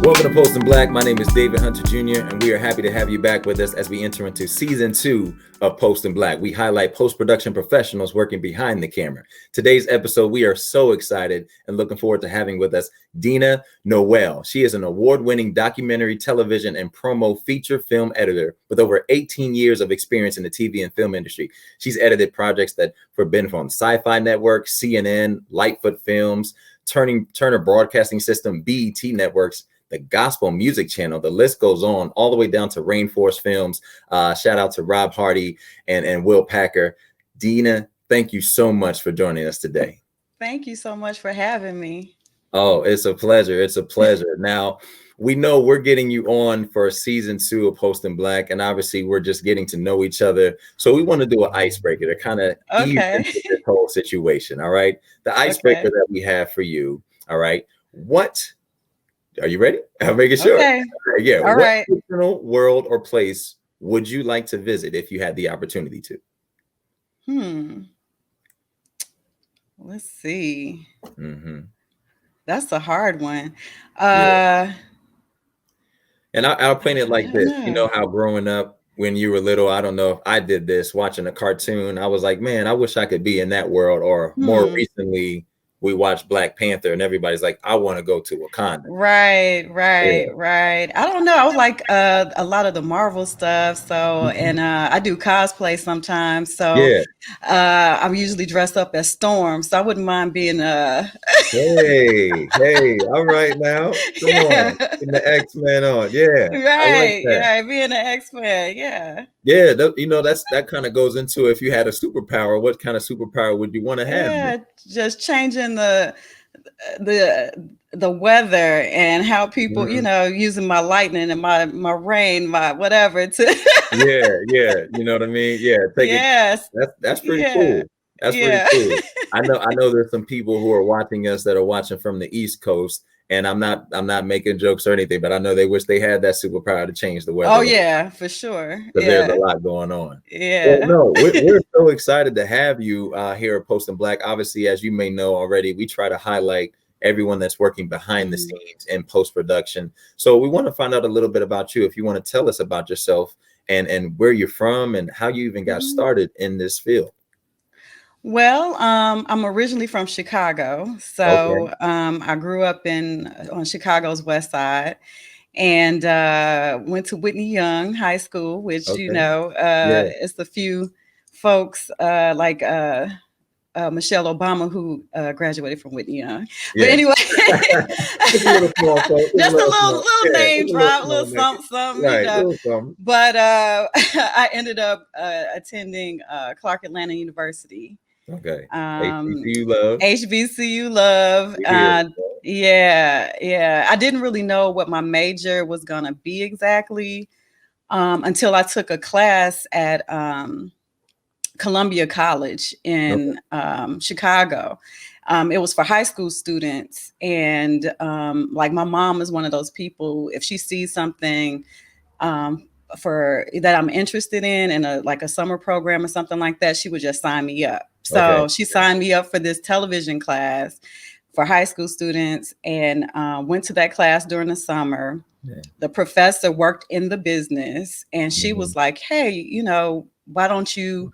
Welcome to Post in Black. My name is David Hunter Jr., and we are happy to have you back with us as we enter into season 2 of Post in Black. We highlight post-production professionals working behind the camera. Today's episode, we are so excited and looking forward to having with us Deanna Nowell. She is an award-winning documentary, television, and promo feature film editor with over 18 years of experience in the TV and film industry. She's edited projects that have been from Sci-Fi Network, CNN, Lightfoot Films, Turner Broadcasting System, BET Networks, the Gospel Music Channel. The list goes on all the way down to Rainforest Films. Shout out to Rob Hardy and Will Packer. Deanna, thank you so much for joining us today. Thank you so much for having me. Oh, it's a pleasure. It's a pleasure. Now, we know we're getting you on for season 2 of Post in Black, and obviously we're just getting to know each other. So we want to do an icebreaker to kind of ease into this whole situation. All right. The icebreaker that we have for you. All right. Are you ready? I'm making sure. Okay. Yeah. All right. What fictional world or place would you like to visit if you had the opportunity to? Let's see. Mm-hmm. That's a hard one. And I'll paint it like this. You know how growing up when you were little, I don't know if I did this, watching a cartoon, I was like, man, I wish I could be in that world. Or more recently, we watched Black Panther and everybody's like, I want to go to Wakanda. Right. I don't know. I was like a lot of the Marvel stuff. So, and I do cosplay sometimes. So I'm usually dressed up as Storm. So I wouldn't mind being Hey, all right now. Come on. Getting the X-Men on. Yeah. Right. Yeah, being an X-Men. Yeah. Yeah, that kind of goes into if you had a superpower, what kind of superpower would you want to have? Yeah, just changing the weather and how people, using my lightning and my rain, my whatever to yeah, you know what I mean? Yeah, that's pretty cool. That's pretty cool. I know there's some people who are watching us that are watching from the East Coast. And I'm not making jokes or anything, but I know they wish they had that superpower to change the weather. Oh yeah, for sure. Because there's a lot going on. Yeah. Well, no, we're so excited to have you here at Post in Black. Obviously, as you may know already, we try to highlight everyone that's working behind the scenes in post-production. So we want to find out a little bit about you. If you want to tell us about yourself and where you're from and how you even got started in this field. Well, I'm originally from Chicago, so I grew up on Chicago's West Side, and went to Whitney Young High School, which it's a few folks like Michelle Obama who graduated from Whitney Young. But anyway, just a little name drop, little something, right, But I ended up attending Clark Atlanta University. Okay. HBCU love. Yeah. I didn't really know what my major was gonna be exactly until I took a class at Columbia College in Chicago. It was for high school students, and like my mom is one of those people, if she sees something for that I'm interested in a summer program or something like that, she would just sign me up. So she signed me up for this television class for high school students, and went to that class during the summer. Yeah. The professor worked in the business, and she was like, hey, why don't you,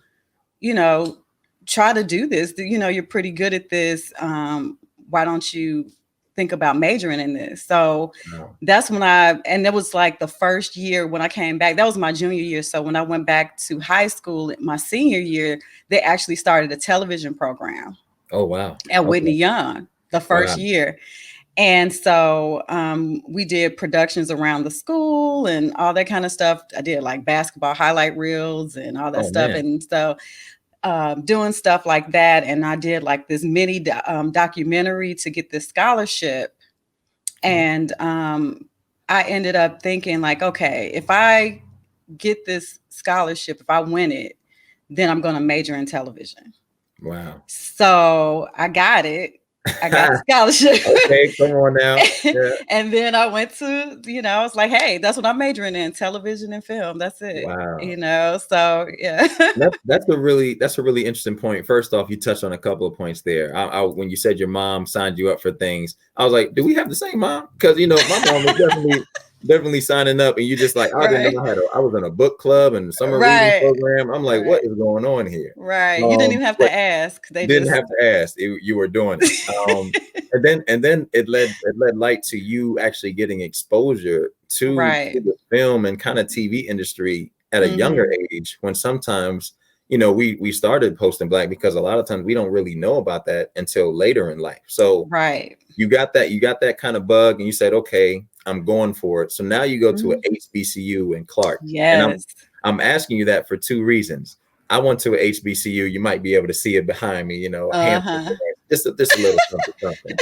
try to do this? You're pretty good at this. Why don't you think about majoring in this? So that's when and it was like the first year when I came back, that was my junior year. So when I went back to high school, my senior year, they actually started a television program. Oh, wow. At Whitney Young, the first year. And so we did productions around the school and all that kind of stuff. I did like basketball highlight reels and all that stuff. Man. And so doing stuff like that. And I did like this mini documentary to get this scholarship. And I ended up thinking like, okay, if I get this scholarship, if I win it, then I'm going to major in television. Wow. So I got it. I got the scholarship. Okay, come on now. Yeah. And then I went to, I was like, hey, that's what I'm majoring in, television and film. That's it. Wow. So yeah. That's a really interesting point. First off, you touched on a couple of points there. When you said your mom signed you up for things, I was like, do we have the same mom? Because my mom was definitely signing up, and you just like, I didn't know I was in a book club and summer reading program. I'm like, what is going on here? Right. You didn't even have to ask. They didn't have to ask. You were doing it. And then it led light to you actually getting exposure to the film and kind of TV industry at a younger age, when sometimes we started Posting Black, because a lot of times we don't really know about that until later in life. So you got that kind of bug, and you said, okay, I'm going for it. So now you go to an HBCU in Clark. Yes. And I'm asking you that for two reasons. I went to an HBCU. You might be able to see it behind me, just a little something.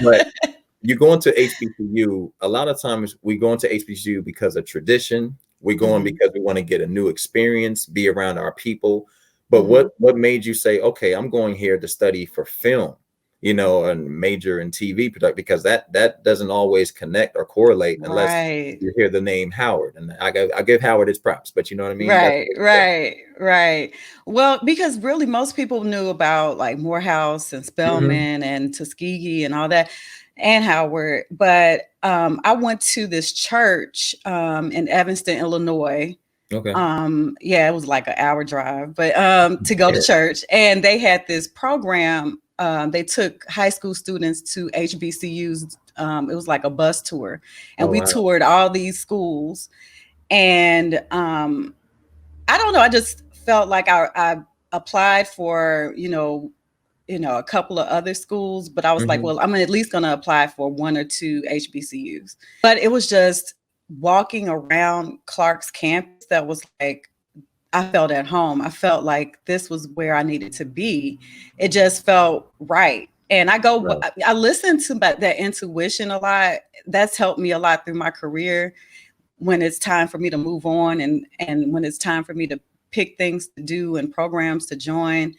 But you go into HBCU, a lot of times we go into HBCU because of tradition. We go in because we want to get a new experience, be around our people. But what made you say, okay, I'm going here to study for film, and major in TV production? Because that doesn't always connect or correlate unless you hear the name Howard. And I give Howard his props, but you know what I mean? Right. Well, because really most people knew about like Morehouse and Spelman and Tuskegee and all that, and Howard. But I went to this church in Evanston, Illinois. Okay. It was like an hour drive, but to go to church, and they had this program. They took high school students to HBCUs. It was like a bus tour, and we toured all these schools. And I don't know, I just felt like I applied for, a couple of other schools, but I was like, well, I'm at least going to apply for one or two HBCUs. But it was just walking around Clark's campus that was like, I felt at home. I felt like this was where I needed to be. It just felt right. And I listen to that intuition a lot. That's helped me a lot through my career, when it's time for me to move on and when it's time for me to pick things to do and programs to join.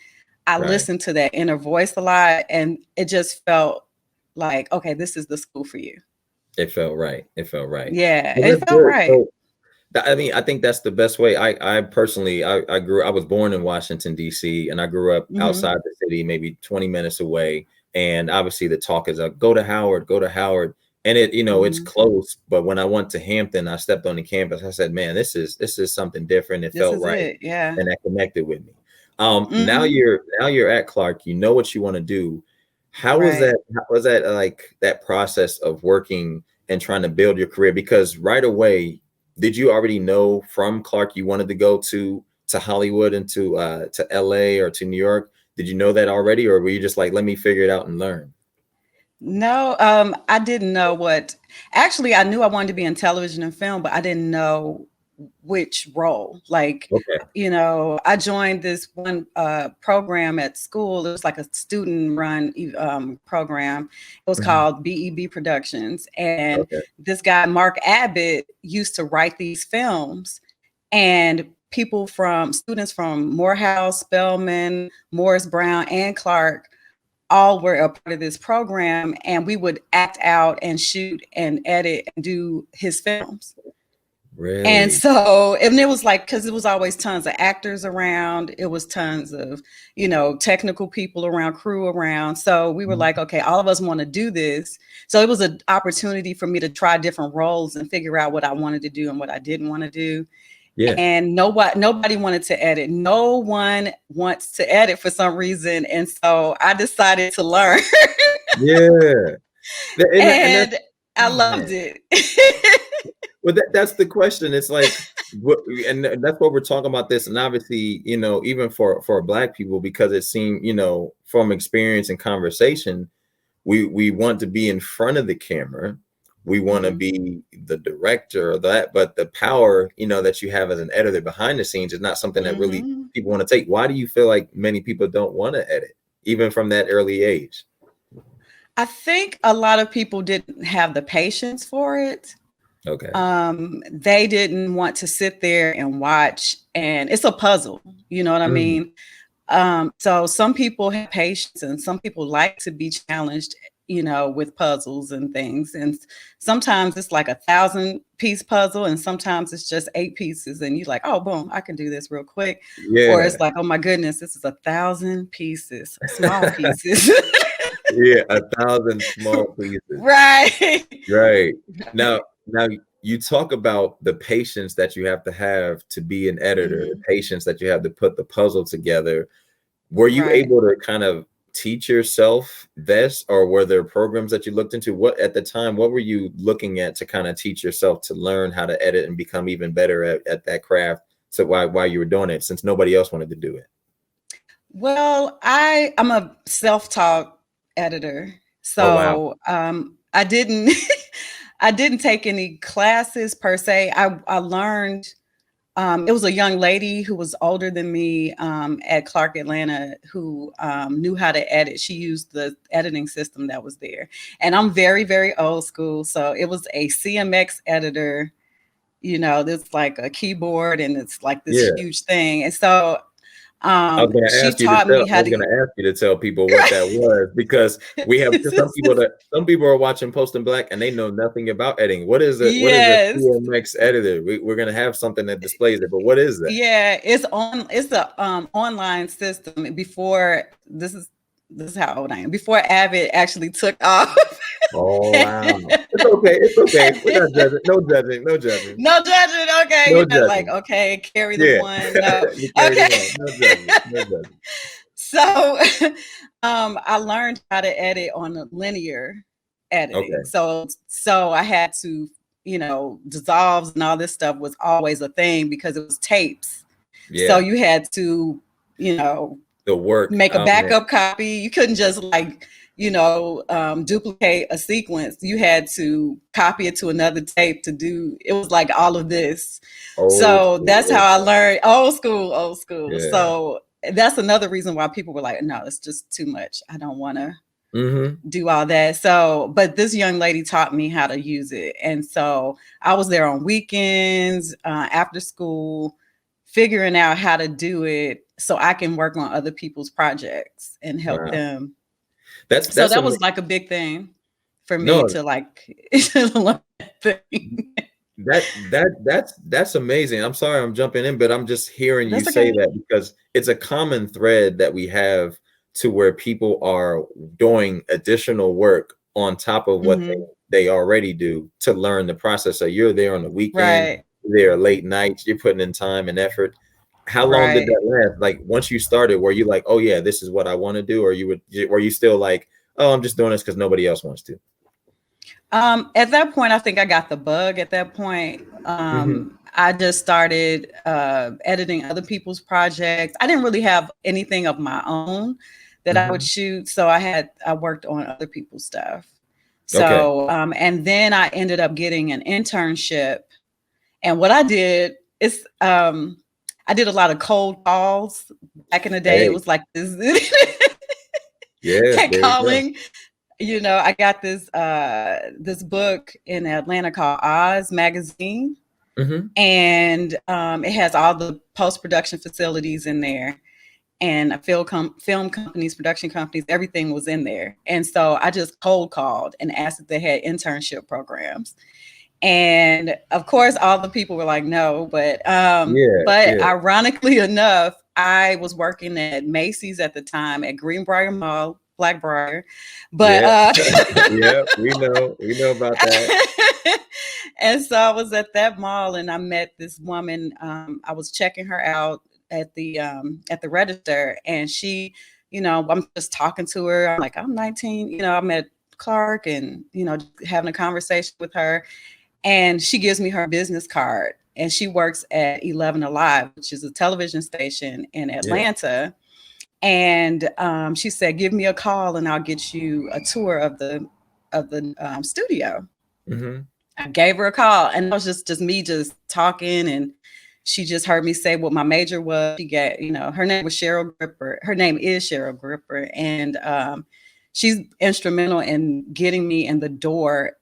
I listened to that inner voice a lot, and it just felt like, okay, this is the school for you. It felt right. Yeah, it felt right. So, I mean, I think that's the best way. I personally, I was born in Washington, D.C., and I grew up outside the city, maybe 20 minutes away. And obviously the talk is go to Howard. And it, it's close. But when I went to Hampton, I stepped on the campus. I said, man, this is something different. It felt right. Yeah. And that connected with me. Now you're at Clark, you know what you want to do. How was that like that process of working and trying to build your career? Because right away, did you already know from Clark you wanted to go to Hollywood and to LA or to New York? Did you know that already, or were you just like, let me figure it out and learn? No, I didn't know actually I knew I wanted to be in television and film, but I didn't know which role. Like, I joined this one program at school. It was like a student run program. It was called Beb Productions. And this guy, Mark Abbott, used to write these films, and students from Morehouse, Spelman, Morris Brown, and Clark all were a part of this program, and we would act out and shoot and edit and do his films. Really? And so, and it was like, because it was always tons of actors around. It was tons of, technical people around, crew around. So we were like, okay, all of us want to do this. So it was an opportunity for me to try different roles and figure out what I wanted to do and what I didn't want to do. Yeah. And nobody wanted to edit. No one wants to edit for some reason. And so I decided to learn. Yeah. And I loved it. Well, that's the question. It's like, and that's what we're talking about this. And obviously, even for Black people, because it seemed, from experience and conversation, we want to be in front of the camera. We want to be the director of that, but the power, that you have as an editor behind the scenes is not something that really people want to take. Why do you feel like many people don't want to edit, even from that early age? I think a lot of people didn't have the patience for it. Okay. They didn't want to sit there and watch, and it's a puzzle. You know what I mean? So some people have patience and some people like to be challenged, with puzzles and things. And sometimes it's like 1,000-piece puzzle, and sometimes it's just 8 pieces, and you're like, oh, boom, I can do this real quick. Or Yeah. it's like, oh my goodness, this is 1,000 pieces, small pieces. Yeah, 1,000 small pieces. Right. Right. Now you talk about the patience that you have to be an editor, the patience that you have to put the puzzle together. Were you able to kind of teach yourself this, or were there programs that you looked into? What at the time, what were you looking at to kind of teach yourself to learn how to edit and become even better at that craft? So while you were doing it, since nobody else wanted to do it? Well, I'm a self-taught editor. Oh, wow. So I didn't I didn't take any classes per se. I learned. It was a young lady who was older than me at Clark Atlanta who knew how to edit. She used the editing system that was there. And I'm very, very old school. So it was a CMX editor, there's like a keyboard and it's like this Yeah. huge thing. And so I was she taught me how to. going to ask you to tell people what that was, because we have some people are watching Post in Black and they know nothing about editing. What is it? What is a Yes. CMX editor? We're going to have something that displays it, but what is that? Yeah, it's a online system. Before this is how old I am. Before Avid actually took off. Oh, wow. It's okay. It's okay. We're not judging. No judging. No judging. No judging. Okay. No You're not judging. like, okay, carry the one. No. You carry Okay. the one. No judging. No judging. So I learned how to edit on linear editing. Okay. So I had to, dissolves and all this stuff was always a thing because it was tapes. Yeah. So you had to, the work, make a backup copy. You couldn't just duplicate a sequence. You had to copy it to another tape to do. It was like all of this. That's how I learned. Old school. Yeah. So that's another reason why people were like, no, it's just too much. I don't want to do all that. So, but this young lady taught me how to use it. And so I was there on weekends, after school, figuring out how to do it so I can work on other people's projects and help them. That was like a big thing for me to like learn that thing. That's amazing. I'm sorry I'm jumping in, but I'm just hearing you say that because it's a common thread that we have to where people are doing additional work on top of what they already do to learn the process. So you're there on the weekend, you're there late nights, you're putting in time and effort. How long did that last? Like once you started, were you like, oh yeah, this is what I want to do? Or were you still like, oh, I'm just doing this because nobody else wants to? At that point, I think I got the bug at that point. I just started editing other people's projects. I didn't really have anything of my own that I would shoot. So I worked on other people's stuff. So, and then I ended up getting an internship. And what I did is I did a lot of cold calls back in the day. It was like this. Calling. I got this book in Atlanta called Oz Magazine, and it has all the post-production facilities in there, and film companies, production companies, everything was in there. And so I just cold called and asked if they had internship programs. And of course, all the people were like, no, but ironically enough, I was working at Macy's at the time at Greenbrier Mall, Blackbriar, but we know about that. And so I was at that mall and I met this woman. I was checking her out at the register, and she, I'm just talking to her. I'm like, I'm 19, I'm at Clark, and having a conversation with her, and she gives me her business card, and she works at 11 Alive, which is a television station in Atlanta. And she said, give me a call and I'll get you a tour of the studio. I gave her a call, and it was just me just talking, and she just heard me say what my major was. She got, her name was Cheryl Gripper. Her name is Cheryl Gripper. And she's instrumental in getting me in the door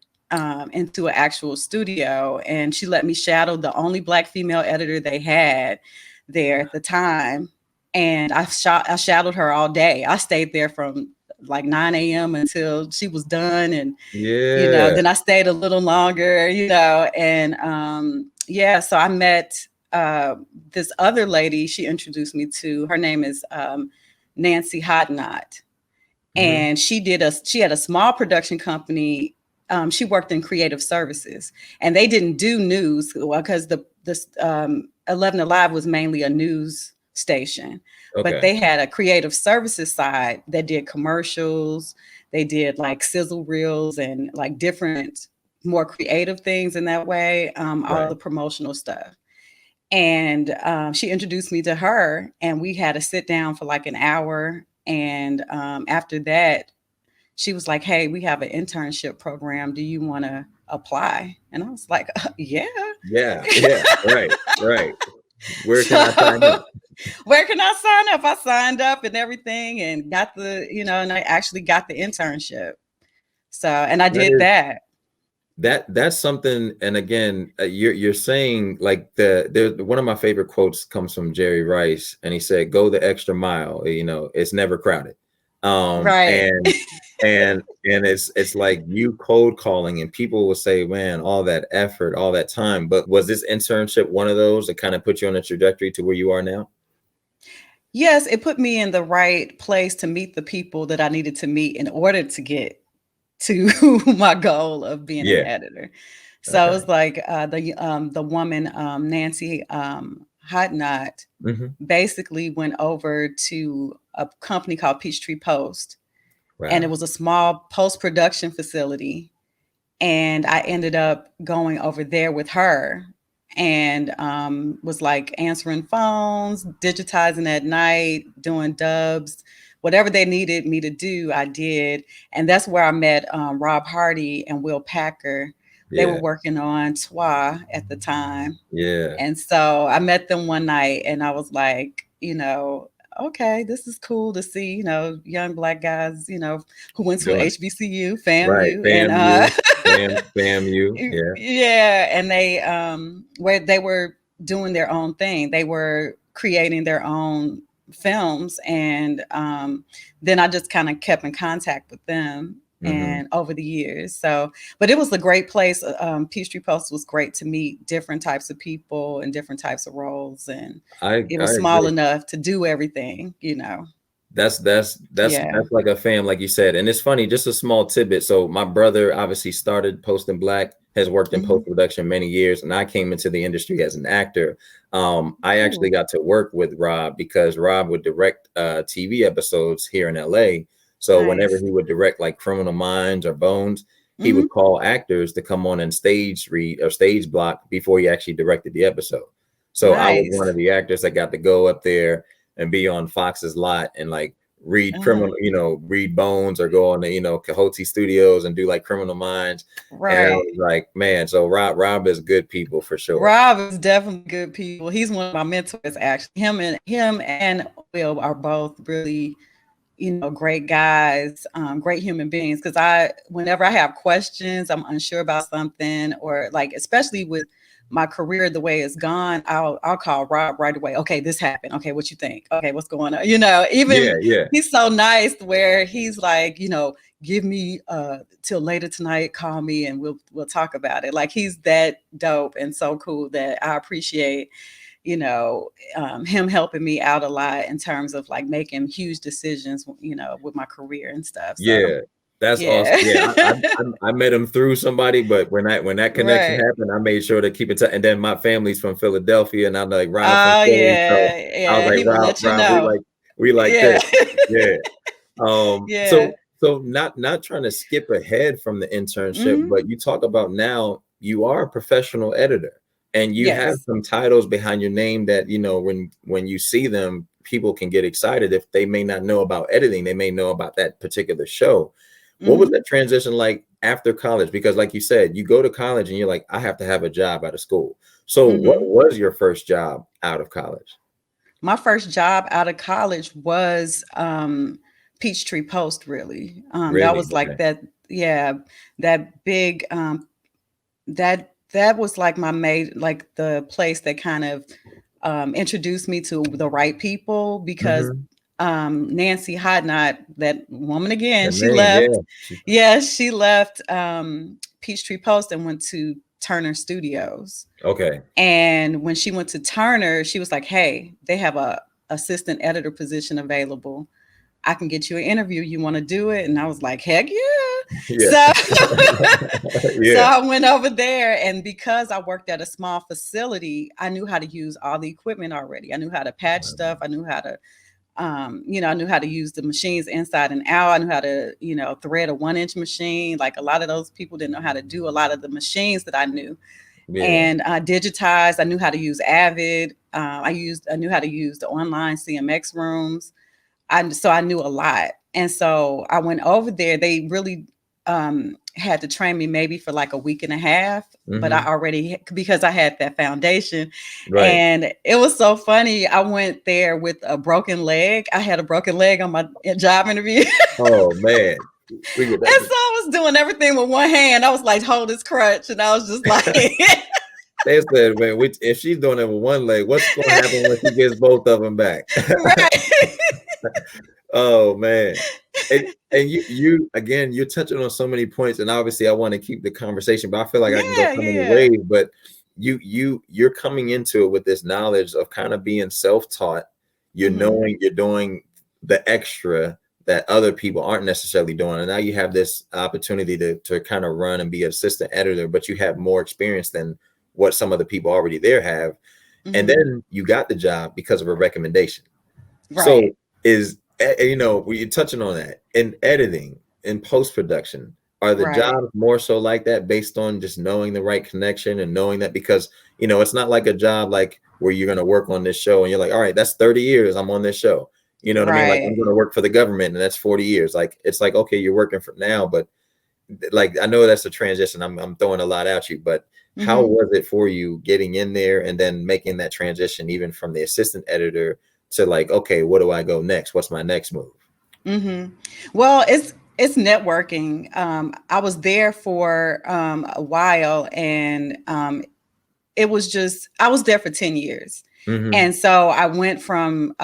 into an actual studio. And she let me shadow the only Black female editor they had there at the time. and I shadowed her all day. I stayed there from like 9 a.m. until she was done, and Yeah. then I stayed a little longer, and yeah, so I met this other lady. She introduced me to. Her name is Nancy Hotnot, and she had a small production company. She worked in creative services, and they didn't do news because the 11 Alive was mainly a news station, but they had a creative services side that did commercials. They did like sizzle reels and like different, more creative things in that way. All the promotional stuff. And she introduced me to her, and we had to sit down for like an hour. And after that, she was like, "Hey, we have an internship program. Do you want to apply?" And I was like, "Yeah." Yeah. Right. Where can I sign up? Where can I sign up? I signed up and everything, and got and I actually got the internship. So, and I did that. That's something. And again, you're saying like one of my favorite quotes comes from Jerry Rice, and he said, "Go the extra mile. It's never crowded." Right. And it's like you cold calling, and people will say, "Man, all that effort, all that time." But was this internship one of those that kind of put you on a trajectory to where you are now? Yes, it put me in the right place to meet the people that I needed to meet in order to get to my goal of being an editor. So it was like the woman, Nancy Hotnot, basically went over to a company called Peachtree Post. Wow. And it was a small post-production facility. And I ended up going over there with her, and was like answering phones, digitizing at night, doing dubs, whatever they needed me to do, I did. And that's where I met Rob Hardy and Will Packer. They were working on Twa at the time. Yeah. And so I met them one night, and I was like, okay, this is cool to see, young Black guys, who went to HBCU, FAMU. Right, FAMU, FAMU, yeah. Yeah, and they were doing their own thing. They were creating their own films, and then I just kind of kept in contact with them and over the years. So, but it was a great place. Peachtree Post was great to meet different types of people and different types of roles, and it was small enough to do everything, That's like a fam, like you said. And it's funny, just a small tidbit. So my brother obviously started Post in Black, has worked in post-production many years, and I came into the industry as an actor. I actually got to work with Rob because Rob would direct TV episodes here in LA. So whenever he would direct like Criminal Minds or Bones, he would call actors to come on and stage read or stage block before he actually directed the episode. So I was one of the actors that got to go up there and be on Fox's lot and like read criminal, read Bones, or go on the, Cahote Studios and do like Criminal Minds. Right. And I was like, man, so Rob is good people for sure. Rob is definitely good people. He's one of my mentors, actually. Him and Will are both really, great guys, great human beings. Because whenever I have questions, I'm unsure about something, or like, especially with my career the way it's gone, I'll call Rob right away. Okay, this happened. Okay, what you think? Okay, what's going on? He's so nice where he's like, give me till later tonight, call me and we'll talk about it. Like, he's that dope and so cool that I appreciate, him helping me out a lot in terms of like making huge decisions, with my career and stuff. So. Yeah. That's awesome. Yeah, I met him through somebody, but when that connection happened, I made sure to keep it. And then my family's from Philadelphia, and I'm like Rob from Philly, so I was like, Rob, we like this. Yeah. So not trying to skip ahead from the internship, but you talk about now you are a professional editor, and you have some titles behind your name that when you see them, people can get excited. If they may not know about editing, they may know about that particular show. What was that transition like after college? Because like you said, you go to college and you're like, I have to have a job out of school. So what was your first job out of college? My first job out of college was Peachtree Post, really. That was like that. Yeah, that big, that was like my like the place that kind of introduced me to the right people because Mm-hmm. Nancy Hodnot, that woman again, The she name, left. yeah. Yeah, she left Peachtree Post and went to Turner Studios. Okay. And when she went to Turner, she was like, "Hey, they have a assistant editor position available. I can get you an interview. You want to do it?" And I was like, "Heck yeah!" Yeah. So, so Yeah. I went over there, and because I worked at a small facility, I knew how to use all the equipment already. I knew how to patch stuff. I knew how to I knew how to use the machines inside and out. I knew how to, thread a 1-inch machine. Like a lot of those people didn't know how to do a lot of the machines that I knew. Yeah. And I digitized. I knew how to use Avid. I knew how to use the online CMX rooms. So I knew a lot. And so I went over there. They really had to train me maybe for like a week and a half, but I Mm-hmm. already, because I had that foundation. Right. And it was so funny. I went there with a broken leg. I had a broken leg on my job interview. Oh man. We get And that. so I was doing everything with one hand. I was like, hold this crutch. And I was just like, They said, man, if she's doing it with one leg, what's going to happen when she gets both of them back? right. Oh man. And you again, you're touching on so many points, and obviously I want to keep the conversation, but I feel like I can go Yeah, so many yeah. ways. But you're coming into it with this knowledge of kind of being self-taught. You're Mm-hmm. knowing you're doing the extra that other people aren't necessarily doing. And now you have this opportunity to kind of run and be assistant editor, but you have more experience than what some of the people already there have. And Mm-hmm. then you got the job because of a recommendation. So Right. you're touching on that in editing, in post-production, are the Right. jobs more so like that based on just knowing the right connection and knowing that, because it's not like a job like where you're going to work on this show and you're like, all right, that's 30 years I'm on this show. You know what I mean? Like I'm Right. going to work for the government and that's 40 years. Like it's like, okay, you're working for now, but like I know that's a transition. I'm throwing a lot at you, but how Mm-hmm. was it for you getting in there and then making that transition even from the assistant editor to like, okay, what do I go next? What's my next move? Mm-hmm. Well, it's networking. I was there for a while, and it was just I was there for 10 years. Mm-hmm. And so I went from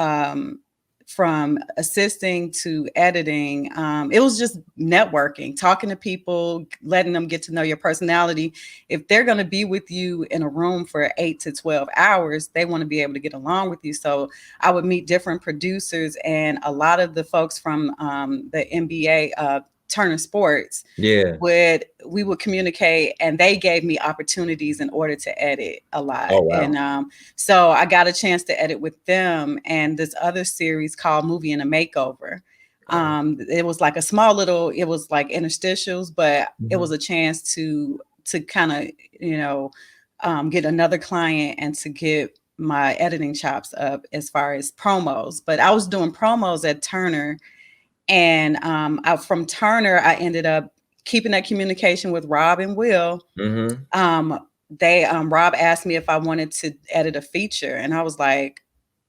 assisting to editing. It was just networking, talking to people, letting them get to know your personality. If they're going to be with you in a room for 8 to 12 hours, they want to be able to get along with you. So I would meet different producers, and a lot of the folks from the NBA, Turner Sports, Yeah. we would communicate, and they gave me opportunities in order to edit a lot. Oh And wow. so I got a chance to edit with them and this other series called Movie and a Makeover. Oh. It was like a small little, it was like interstitials, but it was Mm-hmm. a chance to kind of, get another client and to get my editing chops up as far as promos. But I was doing promos at Turner, and from Turner, I ended up keeping that communication with Rob and Will. Mm-hmm. They Rob asked me if I wanted to edit a feature, and I was like,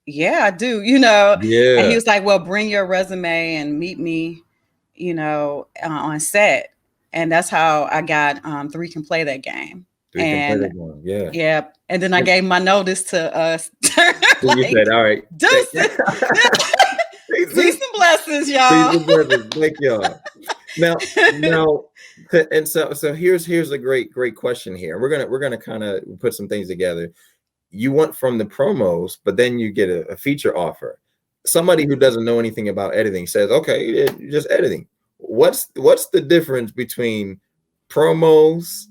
"Yeah, I do." And he Yeah. was like, "Well, bring your resume and meet me, on set." And that's how I got Three Can Play That Game. Three And competitive one. Yeah. yeah, and then I And gave my notice to so you said, like, all right, deuces. Peace and blessings, peace y'all. and blessings. Thank y'all. Now, and so here's a great question here. We're gonna kind of put some things together. You went from the promos, but then you get a feature offer. Somebody who doesn't know anything about editing says, okay, you're just editing. What's the difference between promos,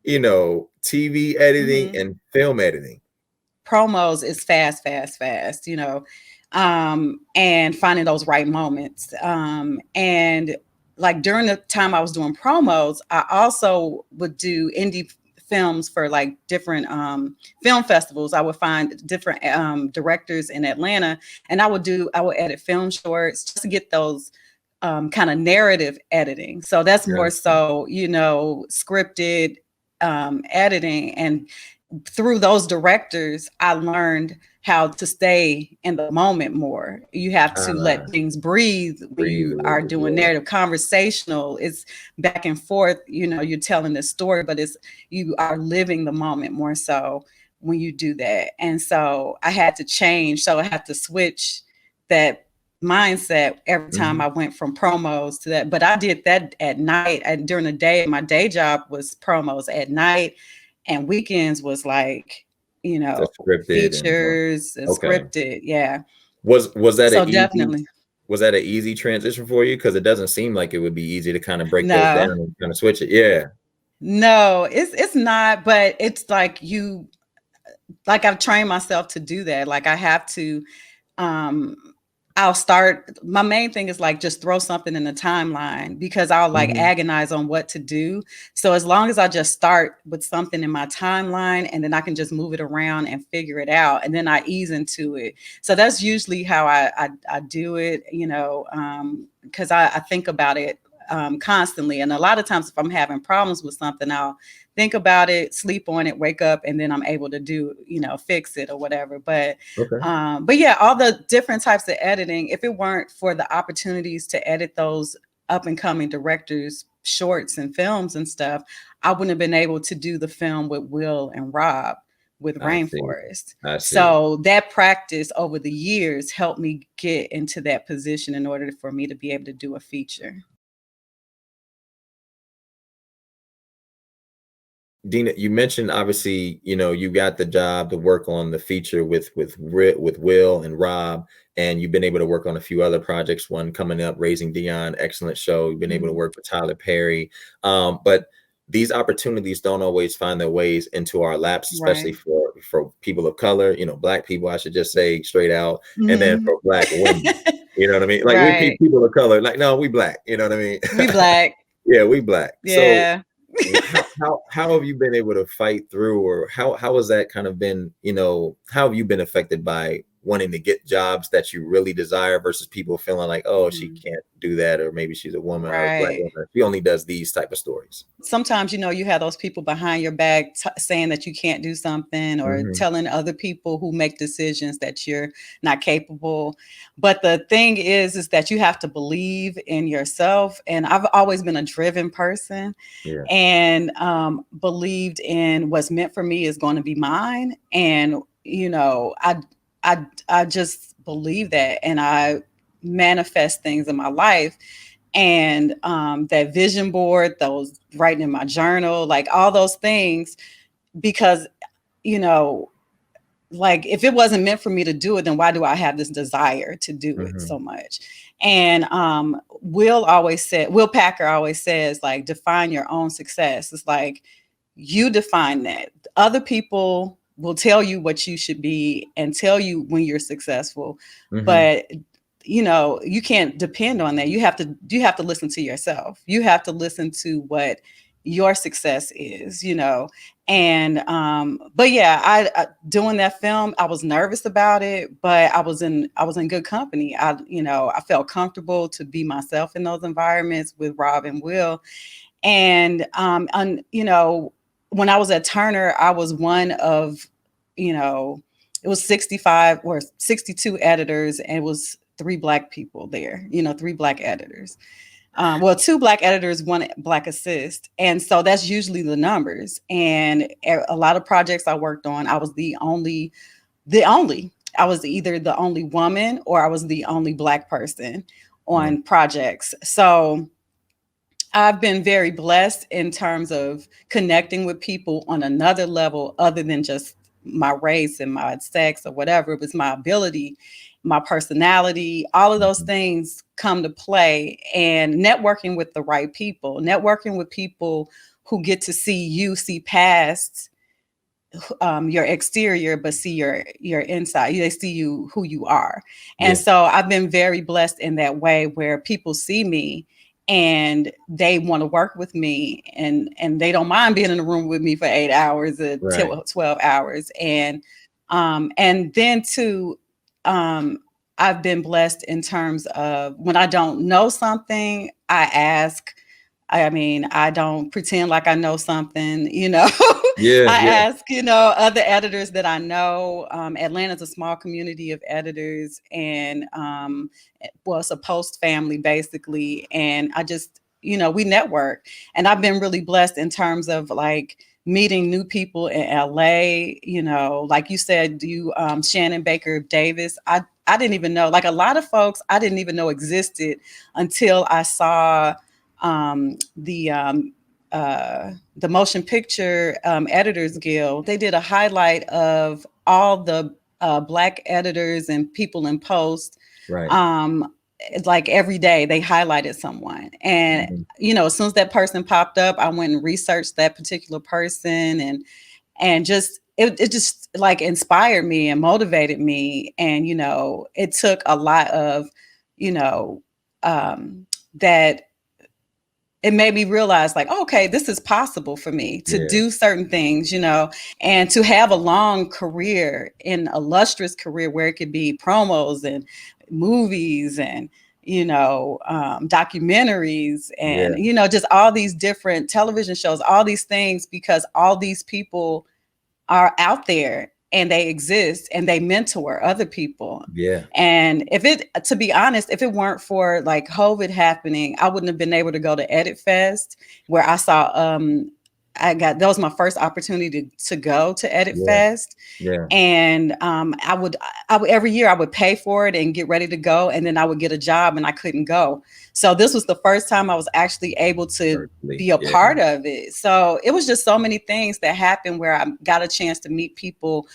TV editing Mhm. and film editing? Promos is fast, fast, fast, and finding those right moments. And like during the time I was doing promos, I also would do indie films for like different film festivals. I would find different directors in Atlanta, and I would edit film shorts just to get those kind of narrative editing. So that's more Gotcha. so, scripted editing. And through those directors, I learned how to stay in the moment more. You have to Ah, let things breathe when breathe a you little are bit. doing Yeah. narrative conversational. It's back and forth, you're telling this story, but you are living the moment more so when you do that. And so I had to change. So I had to switch that mindset every time I went from promos to that. But I did that at night and during the day. My day job was promos at night, and weekends was like, you know, features and scripted. Yeah. Was that so definitely was that an easy transition for you? Because it doesn't seem like it would be easy to kind of break those no. down and kind of switch it. Yeah. No, it's not, but it's like I've trained myself to do that. Like I have to, I'll start, my main thing is like just throw something in the timeline because I'll like agonize on what to do. So as long as I just start with something in my timeline and then I can just move it around and figure it out, and then I ease into it. So that's usually how I do it, you know, because I think about it constantly. And a lot of times if I'm having problems with something, I'll think about it, sleep on it, wake up, and then I'm able to do, you know, fix it or whatever. But yeah, all the different types of editing, if it weren't for the opportunities to edit those up and coming directors' shorts and films and stuff, I wouldn't have been able to do the film with Will and Rob with Rainforest. So that practice over the years helped me get into that position in order for me to be able to do a feature. Deanna, you mentioned obviously, you know, you got the job to work on the feature with Will and Rob, and you've been able to work on a few other projects. One coming up, Raising Dion, excellent show. You've been able to work with Tyler Perry, but these opportunities don't always find their ways into our laps, especially for people of color. You know, Black people, I should just say straight out, and then for Black women. You know what I mean? Like we people of color, like no, we Black. You know what I mean? We Black. Yeah, we Black. Yeah. So how have you been able to fight through, or how has that kind of been, you know, how have you been affected by wanting to get jobs that you really desire versus people feeling like, oh, she can't do that, or maybe she's a woman or a Black woman, she only does these type of stories? Sometimes, you know, you have those people behind your back saying that you can't do something, or telling other people who make decisions that you're not capable. But the thing is that you have to believe in yourself. And I've always been a driven person and believed in what's meant for me is going to be mine. And, you know, I just believe that, and I manifest things in my life. And that vision board, those writing in my journal, like all those things, because, you know, like if it wasn't meant for me to do it, then why do I have this desire to do it so much? And Will Packer always says, like, define your own success. It's like, you define that. Other people will tell you what you should be and tell you when you're successful. But you know, you can't depend on that. You have to listen to yourself. You have to listen to what your success is, you know. And but yeah, I doing that film, I was nervous about it, but I was in good company. I felt comfortable to be myself in those environments with Rob and Will. And you know, when I was at Turner, I was one of, you know, it was 65 or 62 editors, and it was 3 Black people there, you know, 3 Black editors. Well, 2 Black editors, 1 Black assist. And so that's usually the numbers. And a lot of projects I worked on, I was I was either the only woman or I was the only Black person on projects. So I've been very blessed in terms of connecting with people on another level other than just my race and my sex or whatever. It was my ability, my personality, all of those things come to play, and networking with the right people, networking with people who get to see past your exterior, but see your inside. They see you, who you are. And so I've been very blessed in that way, where people see me and they want to work with me, and they don't mind being in the room with me for 8 hours or 12 hours. And then too, I've been blessed in terms of when I don't know something, I ask. I mean, I don't pretend like I know something, you know. I ask, you know, other editors that I know. Atlanta's a small community of editors, and well, it's a Post family basically. And I just, you know, we network, and I've been really blessed in terms of like meeting new people in LA, like you said, Shannon Baker Davis. I didn't even know, like a lot of folks I didn't even know existed until I saw the Motion Picture Editors Guild. They did a highlight of all the Black editors and people in post. Right. Like every day they highlighted someone, and as soon as that person popped up, I went and researched that particular person, and just it just like inspired me and motivated me, and it took a lot of that it made me realize like, okay, this is possible for me to do certain things, and to have a long career, an illustrious career where it could be promos and movies and, documentaries and, just all these different television shows, all these things, because all these people are out there and they exist and they mentor other people. Yeah. And to be honest, if it weren't for like COVID happening, I wouldn't have been able to go to Edit Fest, where I saw, that was my first opportunity to go to Edit Fest. Yeah. And I would every year I would pay for it and get ready to go. And then I would get a job and I couldn't go. So this was the first time I was actually able to be a part of it. So it was just so many things that happened where I got a chance to meet people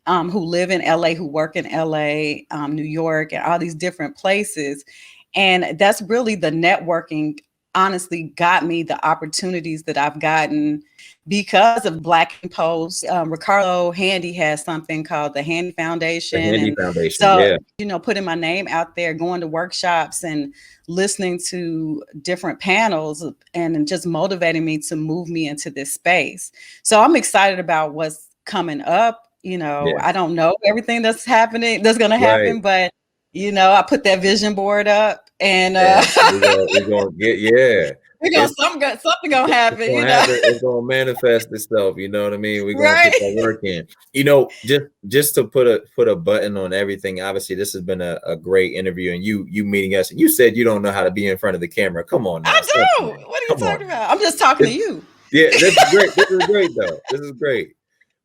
who live in LA, who work in LA, New York, and all these different places. And that's really the networking honestly got me the opportunities that I've gotten because of Black in Post. Ricardo Handy has something called the Handy Foundation. So, putting my name out there, going to workshops and listening to different panels and just motivating me to move me into this space. So I'm excited about what's coming up. I don't know everything that's going to happen, but I put that vision board up, and we're gonna get something gonna happen. It's gonna manifest itself. You know what I mean? We're gonna put that work in. Just to put a button on everything. Obviously, this has been a great interview, and you meeting us. And you said you don't know how to be in front of the camera. Come on, now. I do. What are you talking about? I'm just talking to you. Yeah, this is great. This is great, though. This is great.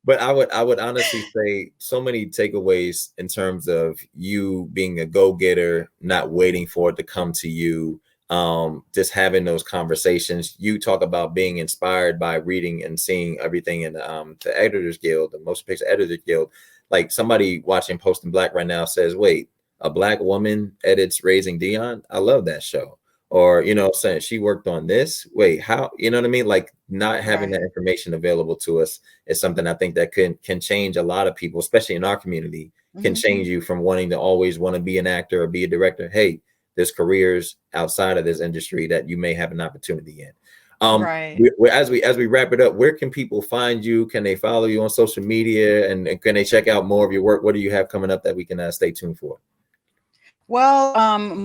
But I would honestly say so many takeaways in terms of you being a go-getter, not waiting for it to come to you, just having those conversations. You talk about being inspired by reading and seeing everything in the Editors Guild, the Motion Picture Editors Guild. Like somebody watching Post in Black right now says, wait, a Black woman edits Raising Dion? I love that show. Or, saying she worked on this. Wait, how? You know what I mean? Like not having that information available to us is something I think that can change a lot of people, especially in our community, can change you from wanting to always want to be an actor or be a director. Hey, there's careers outside of this industry that you may have an opportunity in. As we wrap it up, where can people find you? Can they follow you on social media, and can they check out more of your work? What do you have coming up that we can stay tuned for? Well,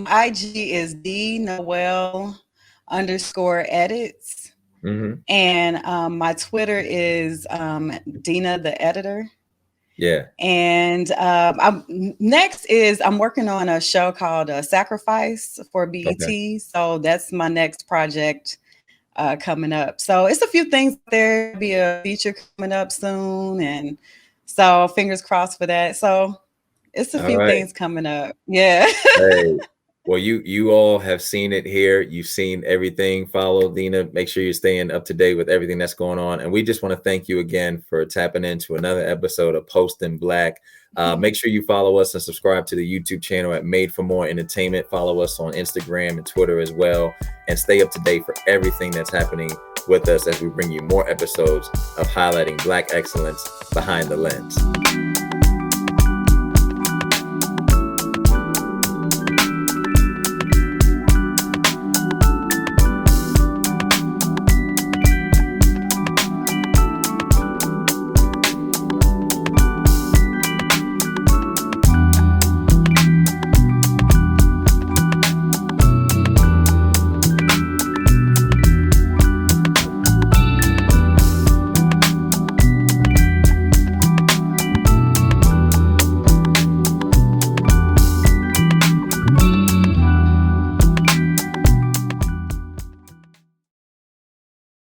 IG is DNowell_edits. And my Twitter is Dina the Editor. Yeah. And I'm working on a show called Sacrifice for BET. So that's my next project coming up. So it's a few things there. There'll be a feature coming up soon. And so fingers crossed for that. So it's a few things coming up. Yeah. Hey, well, you all have seen it here. You've seen everything. Follow Dina. Make sure you're staying up to date with everything that's going on. And we just want to thank you again for tapping into another episode of Post in Black. Make sure you follow us and subscribe to the YouTube channel at Made for More Entertainment. Follow us on Instagram and Twitter as well. And stay up to date for everything that's happening with us as we bring you more episodes of highlighting Black excellence behind the lens.